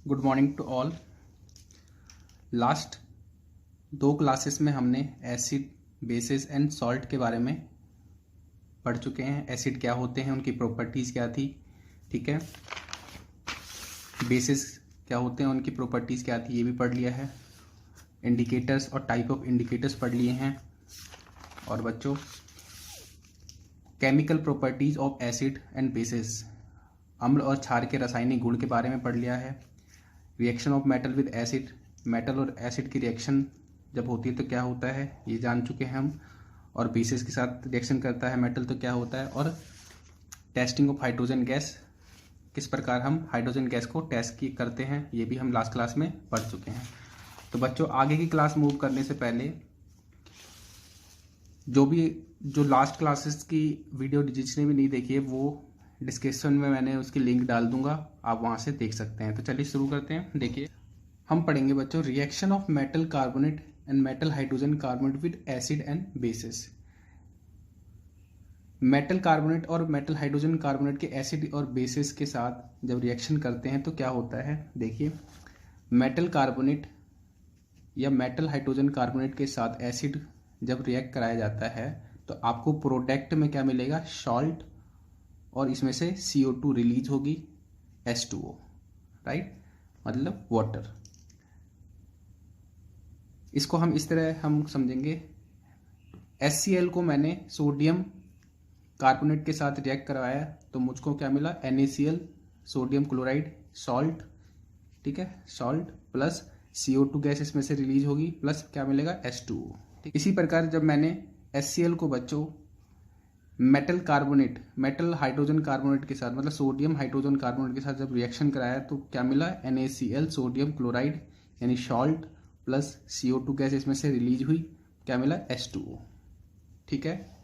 Good morning to all. Last 2 classes में हमने acid, basis and salt के बारे में पढ़ चुके हैं। एसिड क्या होते हैं, उनकी प्रॉपर्टीज़ क्या थी, ठीक है। बेसिस क्या होते हैं, उनकी प्रॉपर्टीज़ क्या थी, ये भी पढ़ लिया है। इंडिकेटर्स और टाइप ऑफ इंडिकेटर्स पढ़ लिए हैं। और बच्चों, chemical properties of acid and bases, अम्ल और क्षार के रासायनिक गुण के बारे में पढ़ लिया है। Reaction of metal with acid, metal और एसिड की रिएक्शन जब होती है तो क्या होता है, ये जान चुके हैं हम। और बेसिस के साथ रिएक्शन करता है मेटल तो क्या होता है। और टेस्टिंग ऑफ हाइड्रोजन गैस, किस प्रकार हम हाइड्रोजन गैस को टेस्ट करते हैं, ये भी हम लास्ट क्लास में पढ़ चुके हैं। तो बच्चों, आगे की क्लास मूव करने से पहले जो लास्ट क्लासेस की वीडियो जिसने भी नहीं देखी है, वो डिस्क्रिप्शन में मैंने उसकी लिंक डाल दूंगा, आप वहां से देख सकते हैं। तो चलिए शुरू करते हैं। देखिए, हम पढ़ेंगे बच्चों reaction of metal carbonate and metal hydrogen carbonate with acid and bases. Metal carbonate और मेटल हाइड्रोजन कार्बोनेट के एसिड और बेसिस के साथ जब रिएक्शन करते हैं तो क्या होता है। देखिए, मेटल कार्बोनेट या मेटल हाइड्रोजन कार्बोनेट के साथ एसिड जब रिएक्ट कराया जाता है तो आपको प्रोडक्ट में क्या मिलेगा, सॉल्ट, और इसमें से CO2 रिलीज होगी, H2O, राइट, मतलब वाटर। इसको हम इस तरह हम समझेंगे, HCl को मैंने सोडियम कार्बोनेट के साथ रिएक्ट करवाया तो मुझको क्या मिला, NaCl, सोडियम क्लोराइड, सॉल्ट, ठीक है, सॉल्ट प्लस CO2 गैस इसमें से रिलीज होगी, प्लस क्या मिलेगा, H2O। इसी प्रकार जब मैंने HCl को बच्चों metal carbonate, metal hydrogen carbonate के साथ, मतलब सोडियम हाइड्रोजन कार्बोनेट के साथ जब रिएक्शन कराया तो क्या मिला, NaCl, सोडियम क्लोराइड यानी सॉल्ट प्लस CO2 गैस इसमें से रिलीज हुई, क्या मिला, H2O, ठीक है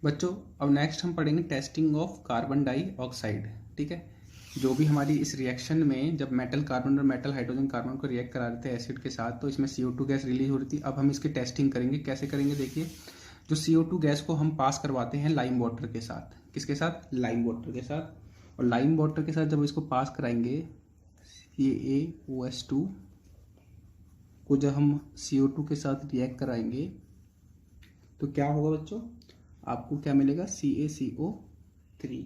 बच्चों। अब नेक्स्ट हम पढ़ेंगे टेस्टिंग ऑफ कार्बन डाइऑक्साइड, ठीक है। जो भी हमारी इस रिएक्शन में जब मेटल कार्बन और मेटल हाइड्रोजन कार्बन को रिएक्ट करा रहे थे एसिड के साथ तो इसमें CO2 गैस रिलीज हो रही थी। अब हम इसकी टेस्टिंग करेंगे, कैसे करेंगे। देखिए, जो CO2 गैस को हम पास करवाते हैं लाइम वाटर के साथ, किसके साथ, लाइम वाटर के साथ। और लाइम वाटर के साथ जब इसको पास कराएंगे, CaOH2 को जब हम CO2 के साथ रिएक्ट कराएंगे तो क्या होगा बच्चों, आपको क्या मिलेगा, CaCO3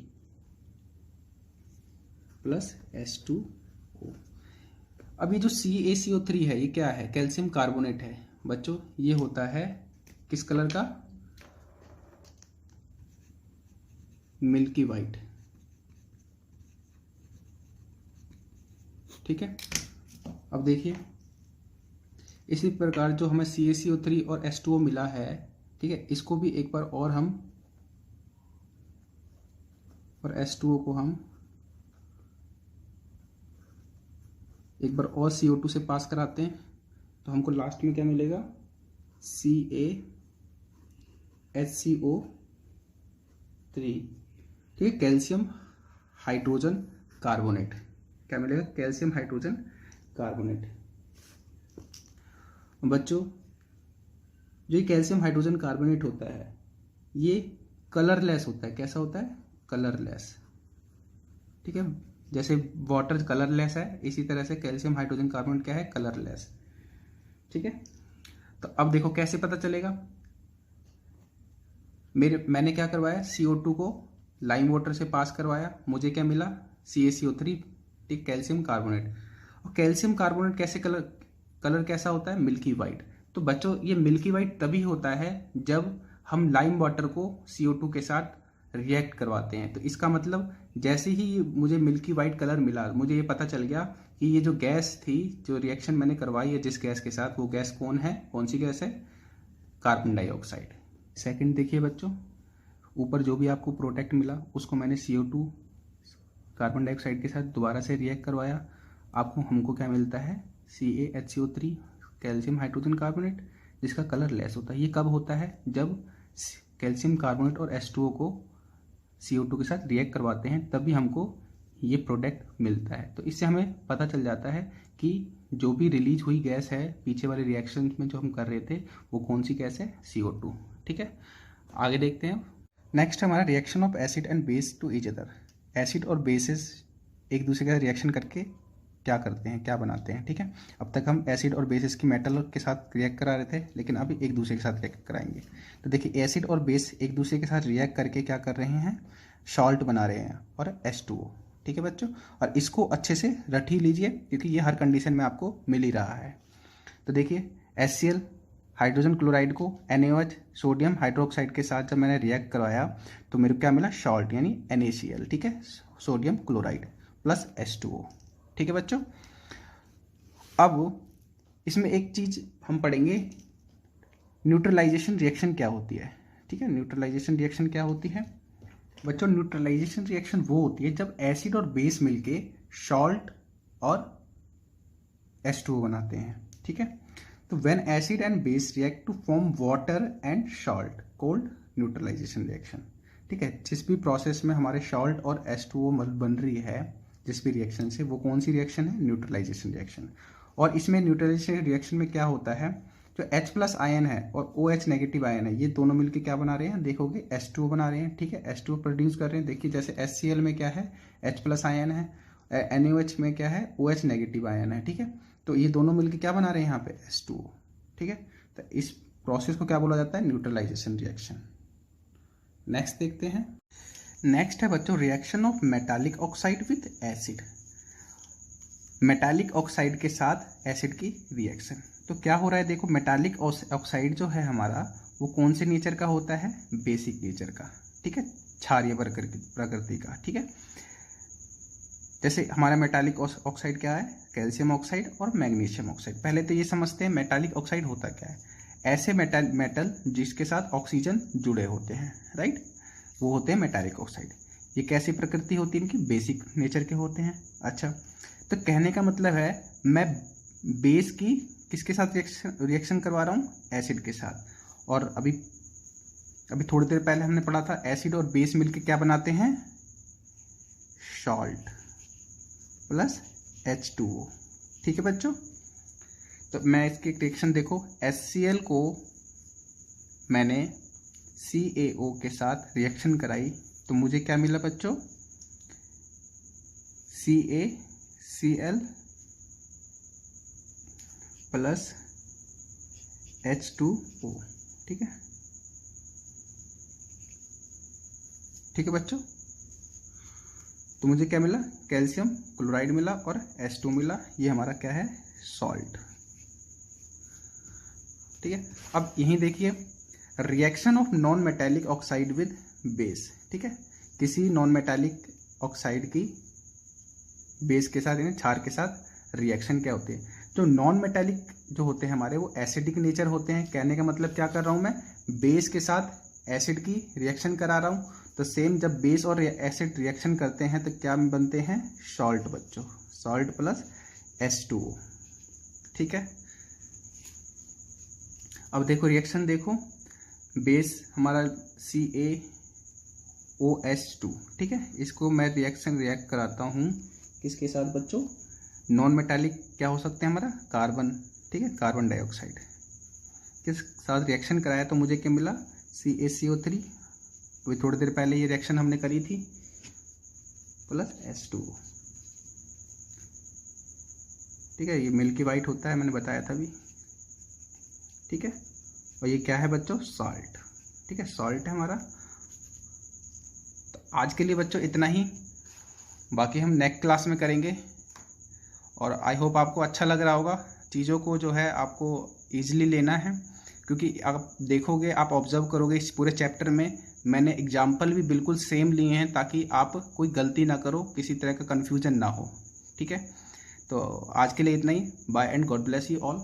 प्लस H2O। अब ये जो CaCO3 है, ये क्या है, कैल्शियम कार्बोनेट है बच्चों। ये होता है किस कलर का, मिल्की वाइट, ठीक है। अब देखिए, इसी प्रकार जो हमें CaCO3 और H2O मिला है, ठीक है, इसको भी एक बार और हम, और H2O को हम एक बार और CO2 से पास कराते हैं तो हमको लास्ट में क्या मिलेगा, CaHCO3, ठीक है, कैल्शियम हाइड्रोजन कार्बोनेट, क्या मिलेगा, कैल्शियम हाइड्रोजन कार्बोनेट। बच्चों, जो ये कैल्शियम हाइड्रोजन कार्बोनेट होता है ये कलरलेस होता है। कैसा होता है, कलरलेस, ठीक है। जैसे वाटर कलरलेस है, इसी तरह से कैल्शियम हाइड्रोजन कार्बोनेट क्या है, कलरलेस, ठीक है। तो अब देखो कैसे पता चलेगा। मैंने क्या करवाया, CO2 को लाइम वाटर से पास करवाया, मुझे क्या मिला, CaCO3, ठीक, कैल्शियम कार्बोनेट। और कैल्शियम कार्बोनेट कैसे कलर कैसा होता है, मिल्की वाइट। तो बच्चों, ये मिल्की वाइट तभी होता है जब हम लाइम वाटर को CO2 के साथ रिएक्ट करवाते हैं। तो इसका मतलब जैसे ही मुझे मिल्की वाइट कलर मिला, मुझे ये पता चल गया कि ये जो गैस थी, जो रिएक्शन मैंने करवाई है जिस गैस के साथ, वो गैस कौन है, कौन सी गैस है, कार्बन डाइऑक्साइड। सेकंड देखिए बच्चों, ऊपर जो भी आपको प्रोडक्ट मिला उसको मैंने CO2 कार्बन डाइऑक्साइड के साथ दोबारा से रिएक्ट करवाया, आपको हमको क्या मिलता है, CaHCO3 कैल्शियम हाइड्रोजन कार्बोनेट, जिसका कलर लेस होता है। ये कब होता है, जब कैल्शियम कार्बोनेट और H2O को CO2 के साथ रिएक्ट करवाते हैं, तभी हमको ये प्रोडक्ट मिलता है। तो इससे हमें पता चल जाता है कि जो भी रिलीज हुई गैस है पीछे वाले रिएक्शन में जो हम कर रहे थे वो कौन सी गैस है, CO2, ठीक है। आगे देखते हैं। नेक्स्ट हमारा reaction of acid and base to each other. Acid और बेसिस एक दूसरे के साथ रिएक्शन करके क्या करते हैं, क्या बनाते हैं। ठीक है, अब तक हम एसिड और बेसिस की मेटल के साथ रिएक्ट करा रहे थे, लेकिन अभी एक दूसरे के साथ रिएक्ट कराएंगे। तो देखिए एसिड और बेस एक दूसरे के साथ रिएक्ट करके क्या कर रहे हैं, सॉल्ट बना रहे हैं और H2O। ठीक है बच्चों, और इसको अच्छे से रट ही लीजिए क्योंकि ये हर कंडीशन में आपको मिल ही रहा है। तो देखिए HCl हाइड्रोजन क्लोराइड को NaOH सोडियम हाइड्रोक्साइड के साथ जब मैंने रिएक्ट करवाया तो मेरे को क्या मिला, सॉल्ट यानी NaCl। ठीक है, सोडियम क्लोराइड प्लस H2O। ठीक है बच्चों, अब इसमें एक चीज हम पढ़ेंगे, न्यूट्रलाइजेशन रिएक्शन क्या होती है। ठीक है, न्यूट्रलाइजेशन रिएक्शन क्या होती है बच्चों, न्यूट्रलाइजेशन रिएक्शन वो होती है जब एसिड और बेस मिलके सॉल्ट और H2O बनाते हैं। ठीक है, तो when acid and base react to form water and salt called neutralisation reaction. ठीक है, जिस भी प्रोसेस में हमारे सॉल्ट और H2O बन रही है जिस भी रिएक्शन से, वो कौन सी रिएक्शन है, न्यूट्रलाइजेशन रिएक्शन। और इसमें न्यूट्रलाइजेशन रिएक्शन में क्या होता है, जो H+ आयन है और OH नेगेटिव आयन है, ये दोनों मिलकर क्या बना रहे हैं, देखोगे H2O बना रहे हैं। ठीक है, H2O प्रोड्यूस कर रहे हैं। देखिए जैसे HCl में क्या है, H+ आयन है, NaOH में क्या है, OH नेगेटिव आयन है। ठीक है, तो ये दोनों मिलकर क्या बना रहे हैं यहाँ पे, H2O। ठीक है, तो इस प्रोसेस को क्या बोला जाता है, न्यूट्रलाइजेशन रिएक्शन। नेक्स्ट देखते हैं, नेक्स्ट है बच्चों reaction of metallic oxide with acid. Metallic oxide के साथ एसिड की रिएक्शन। तो क्या हो रहा है, देखो मेटालिक ऑक्साइड जो है हमारा वो कौन से नेचर का होता है, बेसिक नेचर का। ठीक है, क्षारीय प्रकृति का। ठीक है, जैसे हमारा मेटालिक ऑक्साइड क्या है, कैल्शियम ऑक्साइड और मैग्नीशियम ऑक्साइड। पहले तो ये समझते हैं मेटालिक ऑक्साइड होता क्या है, ऐसे मेटल जिसके साथ ऑक्सीजन जुड़े होते हैं, राइट, वो होते हैं मेटालिक ऑक्साइड। ये कैसी प्रकृति होती है इनकी, बेसिक नेचर के होते हैं। अच्छा, तो कहने का मतलब है मैं बेस की किसके साथ रिएक्शन करवा रहा हूँ, एसिड के साथ। और अभी थोड़ी देर पहले हमने पढ़ा था एसिड और बेस मिलके क्या बनाते हैं, सॉल्ट प्लस H2O। ठीक है बच्चों, तो मैं इसकी रिएक्शन देखो, HCl को मैंने CaO के साथ रिएक्शन कराई तो मुझे क्या मिला बच्चों, CaCl प्लस H2O। ठीक है, ठीक है बच्चों, तो मुझे क्या मिला, कैल्शियम क्लोराइड मिला और H2 मिला। ये हमारा क्या है, सॉल्ट। ठीक है, अब यहीं देखिए reaction of non metallic oxide with base. ठीक है, किसी नॉन मेटालिक ऑक्साइड की बेस के साथ यानी क्षार के साथ रिएक्शन क्या होती है। जो नॉन मेटालिक जो होते हैं हमारे वो एसिडिक नेचर होते हैं। कहने का मतलब क्या कर रहा हूँ मैं, बेस के साथ एसिड की रिएक्शन करा रहा हूँ। तो सेम जब बेस और एसिड रिएक्शन करते हैं तो क्या बनते हैं, सॉल्ट बच्चों, सॉल्ट प्लस H2O। ठीक है, अब देखो रिएक्शन देखो, बेस हमारा CaOH2। ठीक है, इसको मैं रिएक्ट कराता हूँ किसके साथ बच्चों, नॉन मेटालिक क्या हो सकते हैं हमारा, कार्बन। ठीक है, कार्बन डाइऑक्साइड के साथ रिएक्शन कराया तो मुझे क्या मिला, CaCO3। अभी थोड़ी देर पहले ये रिएक्शन हमने करी थी, प्लस H2O। ठीक है, ये मिल्की वाइट होता है, मैंने बताया था अभी। ठीक है, और ये क्या है बच्चों, सॉल्ट। ठीक है, सॉल्ट है हमारा। तो आज के लिए बच्चों इतना ही, बाकी हम नेक्स्ट क्लास में करेंगे। और आई होप आपको अच्छा लग रहा होगा, चीज़ों को जो है आपको ईजिली लेना है, क्योंकि आप देखोगे, आप ऑब्जर्व करोगे इस पूरे चैप्टर में मैंने एग्जाम्पल भी बिल्कुल सेम लिए हैं ताकि आप कोई गलती ना करो, किसी तरह का कन्फ्यूजन ना हो। ठीक है, तो आज के लिए इतना ही। Bye and God bless you all.